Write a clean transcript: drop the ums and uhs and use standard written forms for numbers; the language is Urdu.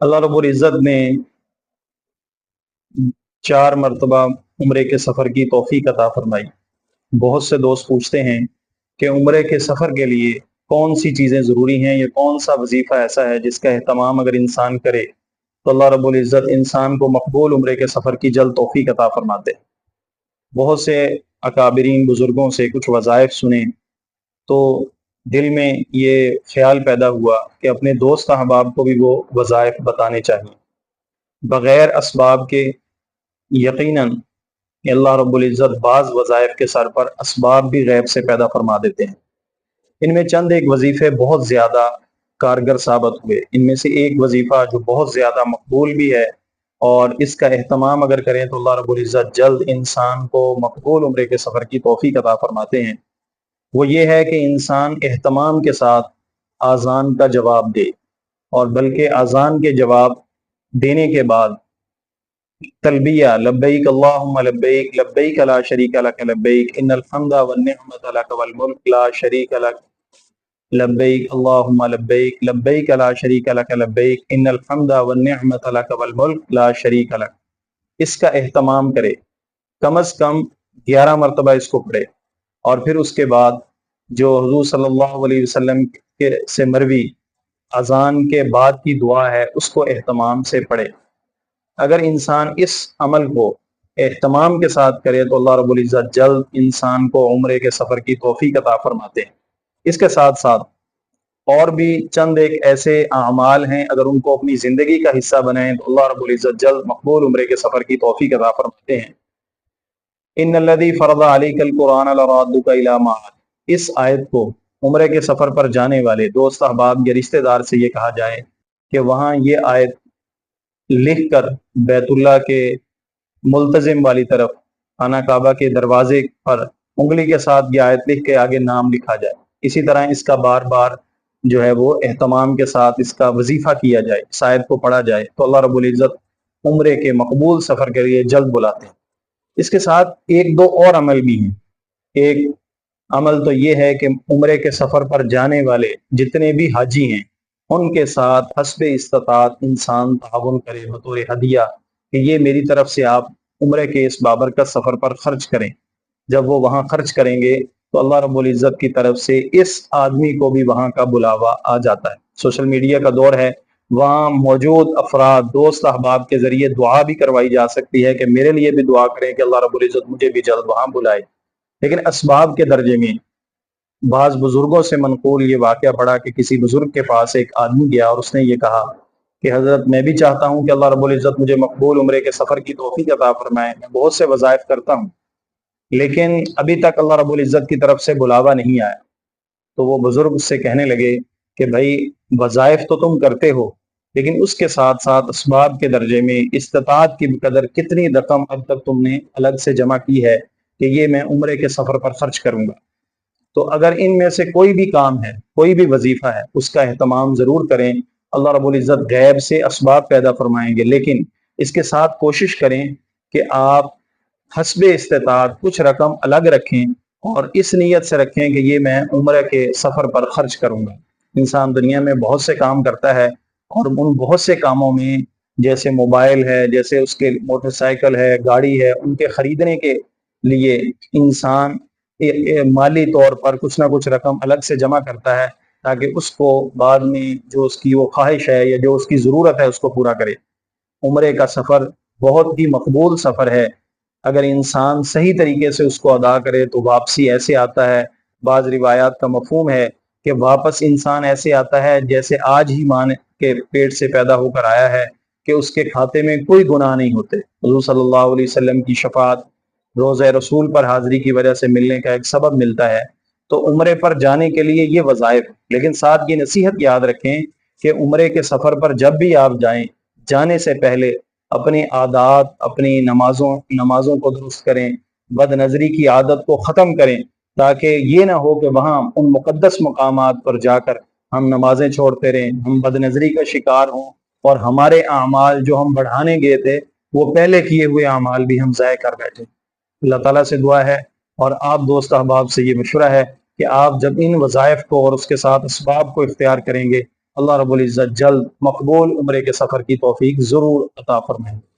اللہ رب العزت نے 4 مرتبہ عمرے کے سفر کی توفیق عطا فرمائی۔ بہت سے دوست پوچھتے ہیں کہ عمرے کے سفر کے لیے کون سی چیزیں ضروری ہیں یا کون سا وظیفہ ایسا ہے جس کا اہتمام اگر انسان کرے تو اللہ رب العزت انسان کو مقبول عمرے کے سفر کی جلد توفیق عطا فرماتے ہیں۔ بہت سے اکابرین بزرگوں سے کچھ وظائف سنے تو دل میں یہ خیال پیدا ہوا کہ اپنے دوست احباب کو بھی وہ وظائف بتانے چاہیے۔ بغیر اسباب کے یقیناً اللہ رب العزت بعض وظائف کے سر پر اسباب بھی غیب سے پیدا فرما دیتے ہیں۔ ان میں چند ایک وظیفے بہت زیادہ کارگر ثابت ہوئے۔ ان میں سے ایک وظیفہ جو بہت زیادہ مقبول بھی ہے اور اس کا اہتمام اگر کریں تو اللہ رب العزت جلد انسان کو مقبول عمرے کے سفر کی توفیق عطا فرماتے ہیں، وہ یہ ہے کہ انسان اہتمام کے ساتھ اذان کا جواب دے، اور بلکہ اذان کے جواب دینے کے بعد تلبیہ لبیک اللہم لبیک لبیک لا شریک لک لبیک ان الحمد والنعمت لک والملک لا شریک لک لبیک اللہم لبیک لبیک لا شریک لک لبیک ان الحمد والنعمت لک والملک لا شریک لک، اس کا اہتمام کرے، کم از کم 11 مرتبہ اس کو پڑھے، اور پھر اس کے بعد جو حضور صلی اللہ علیہ وسلم سے مروی اذان کے بعد کی دعا ہے اس کو اہتمام سے پڑھے۔ اگر انسان اس عمل کو اہتمام کے ساتھ کرے تو اللہ رب العزت جلد انسان کو عمرے کے سفر کی توفیق عطا فرماتے ہیں۔ اس کے ساتھ ساتھ اور بھی چند ایک ایسے اعمال ہیں، اگر ان کو اپنی زندگی کا حصہ بنائیں تو اللہ رب العزت جلد مقبول عمرے کے سفر کی توفیق عطا فرماتے ہیں۔ ان الذی فرض علیک القرآن لرادک الی معاد، اس آیت کو عمرے کے سفر پر جانے والے دوست احباب یا رشتہ دار سے یہ کہا جائے کہ وہاں یہ آیت لکھ کر بیت اللہ کے ملتزم والی طرف خانہ کعبہ کے دروازے پر انگلی کے ساتھ یہ آیت لکھ کے آگے نام لکھا جائے۔ اسی طرح اس کا بار بار جو ہے وہ اہتمام کے ساتھ اس کا وظیفہ کیا جائے، اس آیت کو پڑھا جائے تو اللہ رب العزت عمرے کے مقبول سفر کے لیے جلد بلاتے ہیں۔ اس کے ساتھ ایک دو اور عمل بھی ہیں۔ ایک عمل تو یہ ہے کہ عمرے کے سفر پر جانے والے جتنے بھی حاجی ہیں ان کے ساتھ حسب استطاعت انسان تعاون کرے بطور ہدیہ کہ یہ میری طرف سے آپ عمرے کے اس بابرکت سفر پر خرچ کریں۔ جب وہ وہاں خرچ کریں گے تو اللہ رب العزت کی طرف سے اس آدمی کو بھی وہاں کا بلاوا آ جاتا ہے۔ سوشل میڈیا کا دور ہے، وہاں موجود افراد دوست احباب کے ذریعے دعا بھی کروائی جا سکتی ہے کہ میرے لیے بھی دعا کریں کہ اللہ رب العزت مجھے بھی جلد وہاں بلائے۔ لیکن اسباب کے درجے میں بعض بزرگوں سے منقول یہ واقعہ پڑا کہ کسی بزرگ کے پاس ایک آدمی گیا اور اس نے یہ کہا کہ حضرت میں بھی چاہتا ہوں کہ اللہ رب العزت مجھے مقبول عمرے کے سفر کی توفیق عطا فرمائے، میں بہت سے وظائف کرتا ہوں لیکن ابھی تک اللہ رب العزت کی طرف سے بلاوا نہیں آیا۔ تو وہ بزرگ اس سے کہنے لگے کہ بھائی وظائف تو تم کرتے ہو لیکن اس کے ساتھ ساتھ اسباب کے درجے میں استطاعت کی قدر کتنی رقم اب تک تم نے الگ سے جمع کی ہے کہ یہ میں عمرے کے سفر پر خرچ کروں گا۔ تو اگر ان میں سے کوئی بھی کام ہے، کوئی بھی وظیفہ ہے، اس کا اہتمام ضرور کریں۔ اللہ رب العزت غیب سے اسباب پیدا فرمائیں گے، لیکن اس کے ساتھ کوشش کریں کہ آپ حسب استطاعت کچھ رقم الگ رکھیں اور اس نیت سے رکھیں کہ یہ میں عمرہ کے سفر پر خرچ کروں گا۔ انسان دنیا میں بہت سے کام کرتا ہے اور ان بہت سے کاموں میں جیسے موبائل ہے، جیسے اس کے موٹر سائیکل ہے، گاڑی ہے، ان کے خریدنے کے لیے انسان مالی طور پر کچھ نہ کچھ رقم الگ سے جمع کرتا ہے تاکہ اس کو بعد میں جو اس کی وہ خواہش ہے یا جو اس کی ضرورت ہے اس کو پورا کرے۔ عمرے کا سفر بہت ہی مقبول سفر ہے، اگر انسان صحیح طریقے سے اس کو ادا کرے تو واپسی ایسے آتا ہے۔ بعض روایات کا مفہوم ہے کہ واپس انسان ایسے آتا ہے جیسے آج ہی ماں کے پیٹ سے پیدا ہو کر آیا ہے، کہ اس کے کھاتے میں کوئی گناہ نہیں ہوتے۔ حضور صلی اللہ علیہ وسلم کی شفاعت روزہ رسول پر حاضری کی وجہ سے ملنے کا ایک سبب ملتا ہے۔ تو عمرے پر جانے کے لیے یہ وظائف، لیکن ساتھ یہ نصیحت یاد رکھیں کہ عمرے کے سفر پر جب بھی آپ جائیں، جانے سے پہلے اپنی عادات، اپنی نمازوں کو درست کریں، بد نظری کی عادت کو ختم کریں، تاکہ یہ نہ ہو کہ وہاں ان مقدس مقامات پر جا کر ہم نمازیں چھوڑتے رہیں، ہم بد نظری کا شکار ہوں اور ہمارے اعمال جو ہم بڑھانے گئے تھے وہ پہلے کیے ہوئے اعمال بھی ہم ضائع کر بیٹھے۔ اللہ تعالیٰ سے دعا ہے اور آپ دوست احباب سے یہ مشورہ ہے کہ آپ جب ان وظائف کو اور اس کے ساتھ اسباب کو اختیار کریں گے اللہ رب العزت جلد مقبول عمرے کے سفر کی توفیق ضرور عطا فرمائے۔